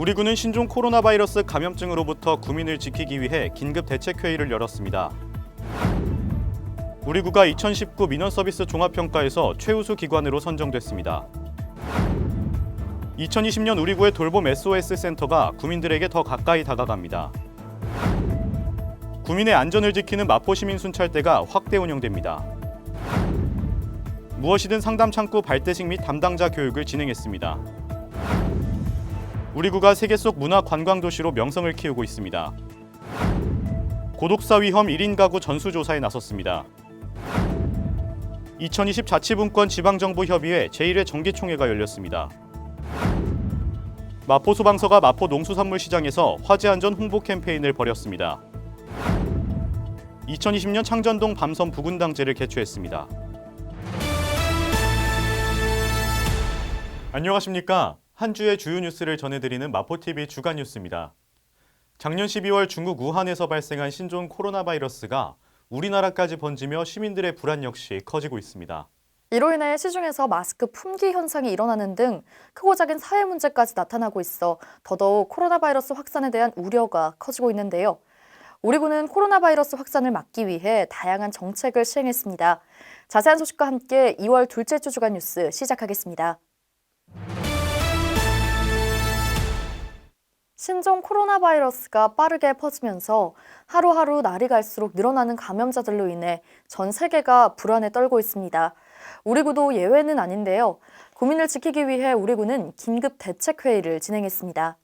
우리 군은 신종 코로나 바이러스 감염증으로부터 구민을 지키기 위해 긴급 대책회의를 열었습니다. 우리 구가 2019 민원서비스 종합평가에서 최우수 기관으로 선정됐습니다. 2020년 우리 구의 돌봄 SOS 센터가 구민들에게 더 가까이 다가갑니다. 구민의 안전을 지키는 마포시민순찰대가 확대 운영됩니다. 무엇이든 상담창구 발대식 및 담당자 교육을 진행했습니다. 우리 구가 세계 속 문화 관광 도시로 명성을 키우고 있습니다. 고독사 위험 1인 가구 전수조사에 나섰습니다. 2020 자치분권 지방정부협의회 제1회 정기총회가 열렸습니다. 마포소방서가 마포 농수산물시장에서 화재안전 홍보 캠페인을 벌였습니다. 2020년 창전동 밤섬 부군당제를 개최했습니다. 안녕하십니까? 한 주의 주요 뉴스를 전해드리는 마포TV 주간 뉴스입니다. 작년 12월 중국 우한에서 발생한 신종 코로나 바이러스가 우리나라까지 번지며 시민들의 불안 역시 커지고 있습니다. 이로 인해 시중에서 마스크 품귀 현상이 일어나는 등 크고 작은 사회 문제까지 나타나고 있어 더더욱 코로나 바이러스 확산에 대한 우려가 커지고 있는데요. 우리 군은 코로나 바이러스 확산을 막기 위해 다양한 정책을 시행했습니다. 자세한 소식과 함께 2월 둘째 주 주간 뉴스 시작하겠습니다. 신종 코로나 바이러스가 빠르게 퍼지면서 하루하루 날이 갈수록 늘어나는 감염자들로 인해 전 세계가 불안에 떨고 있습니다. 우리 구도 예외는 아닌데요. 국민을 지키기 위해 우리 구는 긴급 대책회의를 진행했습니다.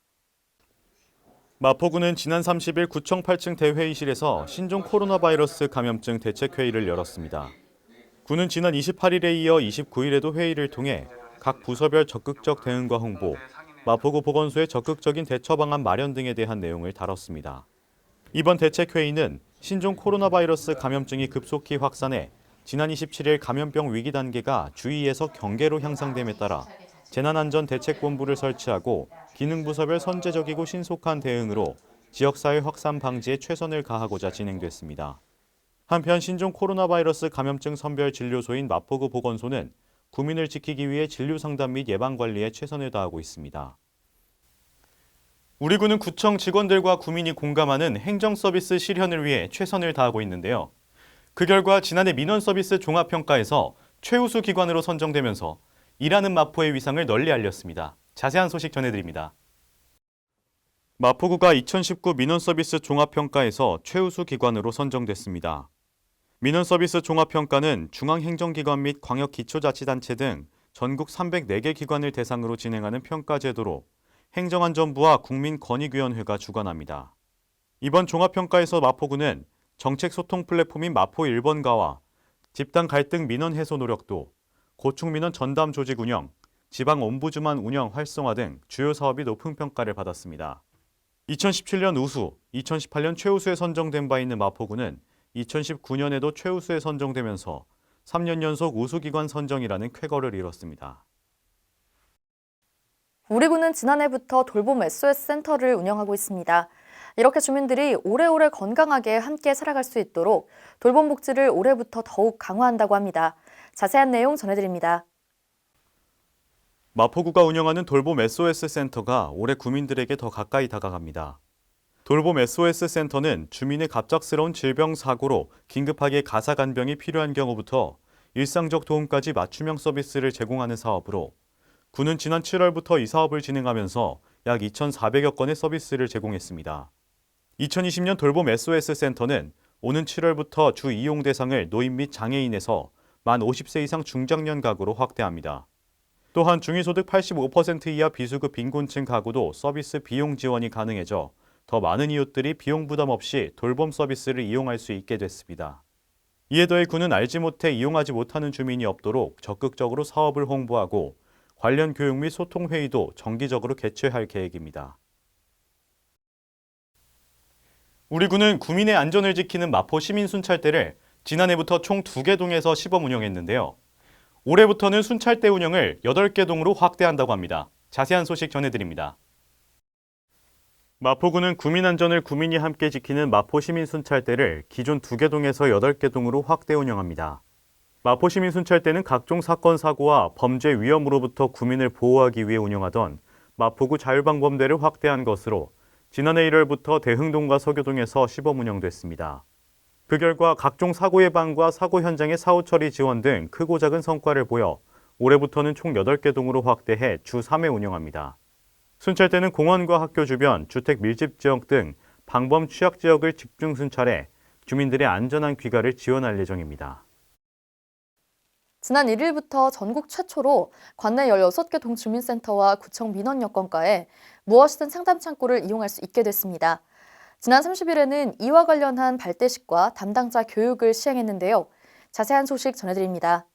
마포구는 지난 30일 구청 8층 대회의실에서 신종 코로나 바이러스 감염증 대책회의를 열었습니다. 구는 지난 28일에 이어 29일에도 회의를 통해 각 부서별 적극적 대응과 홍보, 마포구 보건소의 적극적인 대처 방안 마련 등에 대한 내용을 다뤘습니다. 이번 대책회의는 신종 코로나 바이러스 감염증이 급속히 확산해 지난 27일 감염병 위기 단계가 주2에서 경계로 향상됨에 따라 재난안전대책본부를 설치하고 기능부서별 선제적이고 신속한 대응으로 지역사회 확산 방지에 최선을 다하고자 진행됐습니다. 한편 신종 코로나 바이러스 감염증 선별 진료소인 마포구 보건소는 구민을 지키기 위해 진료 상담 및 예방 관리에 최선을 다하고 있습니다. 우리 구는 구청 직원들과 구민이 공감하는 행정 서비스 실현을 위해 최선을 다하고 있는데요. 그 결과 지난해 민원 서비스 종합평가에서 최우수 기관으로 선정되면서 일하는 마포의 위상을 널리 알렸습니다. 자세한 소식 전해드립니다. 마포구가 2019 민원 서비스 종합평가에서 최우수 기관으로 선정됐습니다. 민원 서비스 종합평가는 중앙행정기관 및 광역기초자치단체 등 전국 304개 기관을 대상으로 진행하는 평가제도로 행정안전부와 국민권익위원회가 주관합니다. 이번 종합평가에서 마포구는 정책소통 플랫폼인 마포 1번가와 집단 갈등 민원 해소 노력도, 고충민원 전담 조직 운영, 지방 옴부즈만 운영 활성화 등 주요 사업이 높은 평가를 받았습니다. 2017년 우수, 2018년 최우수에 선정된 바 있는 마포구는 2019년에도 최우수에 선정되면서 3년 연속 우수기관 선정이라는 쾌거를 이뤘습니다. 우리 구는 지난해부터 돌봄 SOS 센터를 운영하고 있습니다. 이렇게 주민들이 오래오래 건강하게 함께 살아갈 수 있도록 돌봄 복지를 올해부터 더욱 강화한다고 합니다. 자세한 내용 전해드립니다. 마포구가 운영하는 돌봄 SOS 센터가 올해 구민들에게 더 가까이 다가갑니다. 돌봄 SOS 센터는 주민의 갑작스러운 질병 사고로 긴급하게 가사 간병이 필요한 경우부터 일상적 도움까지 맞춤형 서비스를 제공하는 사업으로 구는 지난 7월부터 이 사업을 진행하면서 약 2,400여 건의 서비스를 제공했습니다. 2020년 돌봄 SOS 센터는 오는 7월부터 주 이용 대상을 노인 및 장애인에서 만 50세 이상 중장년 가구로 확대합니다. 또한 중위소득 85% 이하 비수급 빈곤층 가구도 서비스 비용 지원이 가능해져 더 많은 이웃들이 비용 부담 없이 돌봄 서비스를 이용할 수 있게 됐습니다. 이에 더해 구는 알지 못해 이용하지 못하는 주민이 없도록 적극적으로 사업을 홍보하고 관련 교육 및 소통 회의도 정기적으로 개최할 계획입니다. 우리 구는 구민의 안전을 지키는 마포 시민순찰대를 지난해부터 총 2개 동에서 시범 운영했는데요. 올해부터는 순찰대 운영을 8개 동으로 확대한다고 합니다. 자세한 소식 전해드립니다. 마포구는 구민 안전을 구민이 함께 지키는 마포 시민순찰대를 기존 2개 동에서 8개 동으로 확대 운영합니다. 마포 시민순찰대는 각종 사건, 사고와 범죄 위험으로부터 구민을 보호하기 위해 운영하던 마포구 자율방범대를 확대한 것으로 지난해 1월부터 대흥동과 서교동에서 시범 운영됐습니다. 그 결과 각종 사고 예방과 사고 현장의 사후 처리 지원 등 크고 작은 성과를 보여 올해부터는 총 8개 동으로 확대해 주 3회 운영합니다. 순찰대는 공원과 학교 주변, 주택 밀집 지역 등 방범 취약 지역을 집중 순찰해 주민들의 안전한 귀가를 지원할 예정입니다. 지난 1일부터 전국 최초로 관내 16개 동주민센터와 구청 민원여건과에 무엇이든 상담 창구를 이용할 수 있게 됐습니다. 지난 30일에는 이와 관련한 발대식과 담당자 교육을 시행했는데요. 자세한 소식 전해드립니다.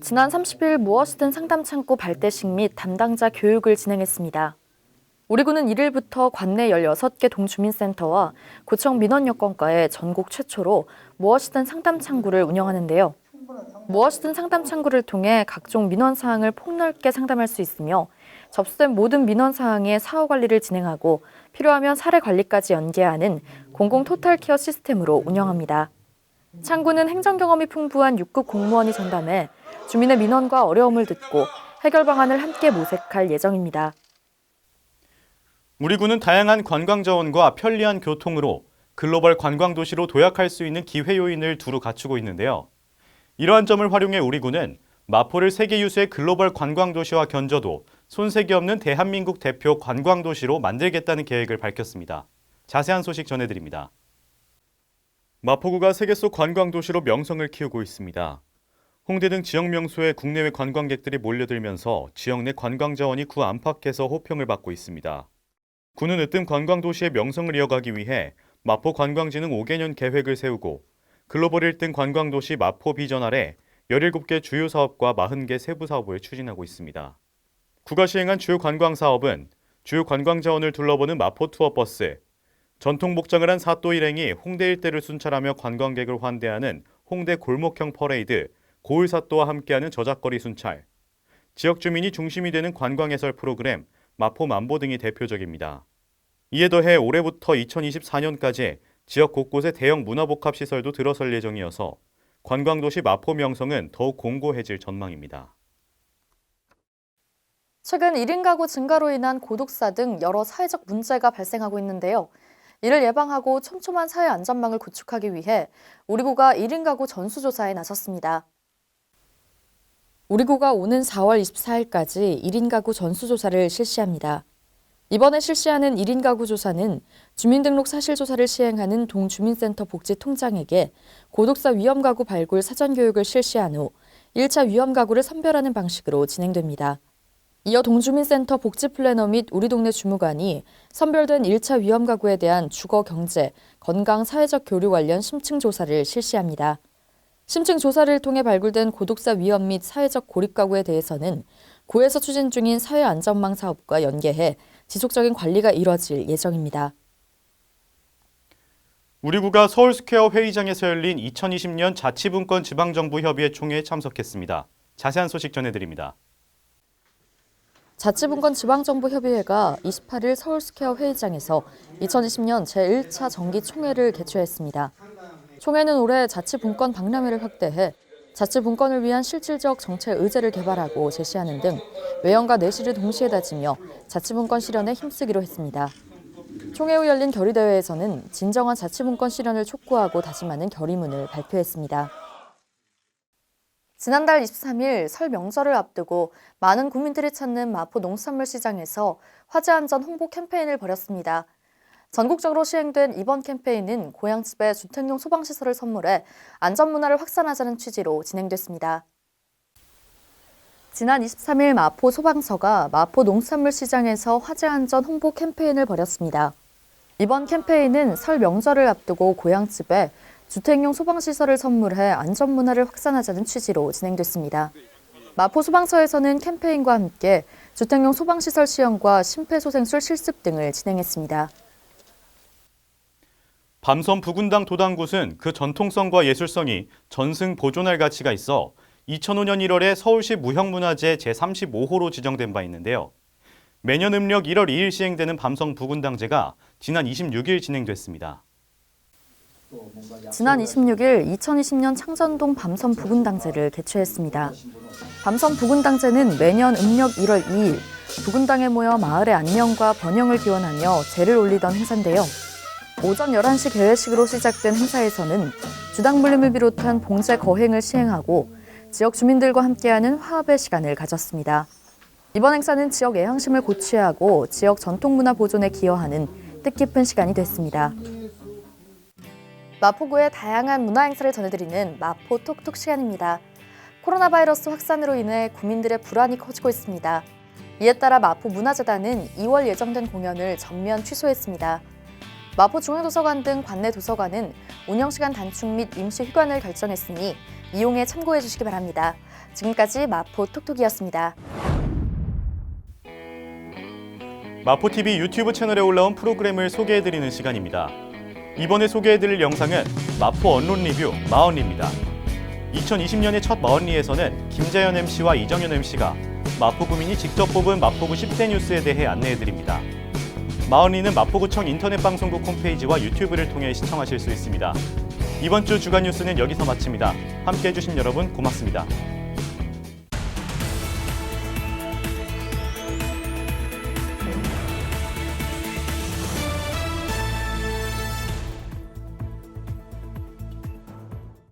지난 30일 무엇이든 상담 창구 발대식 및 담당자 교육을 진행했습니다. 우리 구는 1일부터 관내 16개 동주민센터와 구청 민원여건과에 전국 최초로 무엇이든 상담 창구를 운영하는데요. 무엇이든 상담 창구를 통해 각종 민원 사항을 폭넓게 상담할 수 있으며 접수된 모든 민원 사항의 사후 관리를 진행하고 필요하면 사례 관리까지 연계하는 공공 토탈 케어 시스템으로 운영합니다. 창구는 행정 경험이 풍부한 6급 공무원이 전담해 주민의 민원과 어려움을 듣고 해결 방안을 함께 모색할 예정입니다. 우리 구는 다양한 관광 자원과 편리한 교통으로 글로벌 관광 도시로 도약할 수 있는 기회 요인을 두루 갖추고 있는데요. 이러한 점을 활용해 우리 구는 마포를 세계 유수의 글로벌 관광 도시와 견져도 손색이 없는 대한민국 대표 관광 도시로 만들겠다는 계획을 밝혔습니다. 자세한 소식 전해드립니다. 마포구가 세계 속 관광 도시로 명성을 키우고 있습니다. 홍대 등 지역 명소에 국내외 관광객들이 몰려들면서 지역 내 관광 자원이 구 안팎에서 호평을 받고 있습니다. 구는 으뜸 관광 도시의 명성을 이어가기 위해 마포 관광진흥 5개년 계획을 세우고 글로벌 1등 관광도시 마포 비전 아래 17개 주요 사업과 40개 세부 사업을 추진하고 있습니다. 구가 시행한 주요 관광 사업은 주요 관광 자원을 둘러보는 마포 투어 버스, 전통 복장을 한 사또 일행이 홍대 일대를 순찰하며 관광객을 환대하는 홍대 골목형 퍼레이드, 고을 사또와 함께하는 저작거리 순찰, 지역 주민이 중심이 되는 관광 해설 프로그램 마포 만보 등이 대표적입니다. 이에 더해 올해부터 2024년까지 지역 곳곳에 대형 문화복합 시설도 들어설 예정이어서 관광도시 마포 명성은 더욱 공고해질 전망입니다. 최근 1인 가구 증가로 인한 고독사 등 여러 사회적 문제가 발생하고 있는데요. 이를 예방하고 촘촘한 사회 안전망을 구축하기 위해 우리 구가 1인 가구 전수조사에 나섰습니다. 우리 구가 오는 4월 24일까지 1인 가구 전수조사를 실시합니다. 이번에 실시하는 1인 가구 조사는 주민등록 사실조사를 시행하는 동주민센터 복지통장에게 고독사 위험가구 발굴 사전교육을 실시한 후 1차 위험가구를 선별하는 방식으로 진행됩니다. 이어 동주민센터 복지플래너 및 우리 동네 주무관이 선별된 1차 위험가구에 대한 주거, 경제, 건강, 사회적 교류 관련 심층조사를 실시합니다. 심층조사를 통해 발굴된 고독사 위험 및 사회적 고립가구에 대해서는 구에서 추진 중인 사회안전망 사업과 연계해 지속적인 관리가 이뤄질 예정입니다. 우리 구가 서울스퀘어 회의장에서 열린 2020년 자치분권 지방정부협의회 총회에 참석했습니다. 자세한 소식 전해드립니다. 자치분권 지방정부협의회가 28일 서울스퀘어 회의장에서 2020년 제1차 정기총회를 개최했습니다. 총회는 올해 자치분권 박람회를 확대해 자치분권을 위한 실질적 정책 의제를 개발하고 제시하는 등 외연과 내실을 동시에 다지며 자치분권 실현에 힘쓰기로 했습니다. 총회 후 열린 결의대회에서는 진정한 자치분권 실현을 촉구하고 다짐하는 결의문을 발표했습니다. 지난달 23일 설 명절을 앞두고 많은 국민들이 찾는 마포 농산물 시장에서 화재 안전 홍보 캠페인을 벌였습니다. 전국적으로 시행된 이번 캠페인은 고향집에 주택용 소방시설을 선물해 안전문화를 확산하자는 취지로 진행됐습니다. 지난 23일 마포 소방서가 마포 농산물 시장에서 화재 안전 홍보 캠페인을 벌였습니다. 이번 캠페인은 설 명절을 앞두고 고향집에 주택용 소방시설을 선물해 안전문화를 확산하자는 취지로 진행됐습니다. 마포 소방서에서는 캠페인과 함께 주택용 소방시설 시연과 심폐소생술 실습 등을 진행했습니다. 밤섬 부군당 도당굿은 그 전통성과 예술성이 전승 보존할 가치가 있어 2005년 1월에 서울시 무형문화재 제35호로 지정된 바 있는데요. 매년 음력 1월 2일 시행되는 밤섬 부군당제가 지난 26일 진행됐습니다. 지난 26일 2020년 창전동 밤섬 부군당제를 개최했습니다. 밤섬 부군당제는 매년 음력 1월 2일 두 군당에 모여 마을의 안녕과 번영을 기원하며 제를 올리던 행사인데요. 오전 11시 개회식으로 시작된 행사에서는 주당 물림을 비롯한 봉제 거행을 시행하고 지역 주민들과 함께하는 화합의 시간을 가졌습니다. 이번 행사는 지역 애향심을 고취하고 지역 전통문화 보존에 기여하는 뜻깊은 시간이 됐습니다. 마포구의 다양한 문화 행사를 전해드리는 마포 톡톡 시간입니다. 코로나 바이러스 확산으로 인해 구민들의 불안이 커지고 있습니다. 이에 따라 마포문화재단은 2월 예정된 공연을 전면 취소했습니다. 마포중앙도서관 등 관내 도서관은 운영시간 단축 및 임시 휴관을 결정했으니 이용에 참고해 주시기 바랍니다. 지금까지 마포 톡톡이었습니다. 마포TV 유튜브 채널에 올라온 프로그램을 소개해드리는 시간입니다. 이번에 소개해드릴 영상은 마포 언론 리뷰 마언리입니다. 2020년의 첫 마언리에서는 김자연 MC와 이정현 MC가 마포 구민이 직접 뽑은 마포구 10대 뉴스에 대해 안내해드립니다. 마언리는 마포구청 인터넷 방송국 홈페이지와 유튜브를 통해 시청하실 수 있습니다. 이번 주 주간 뉴스는 여기서 마칩니다. 함께해 주신 여러분 고맙습니다.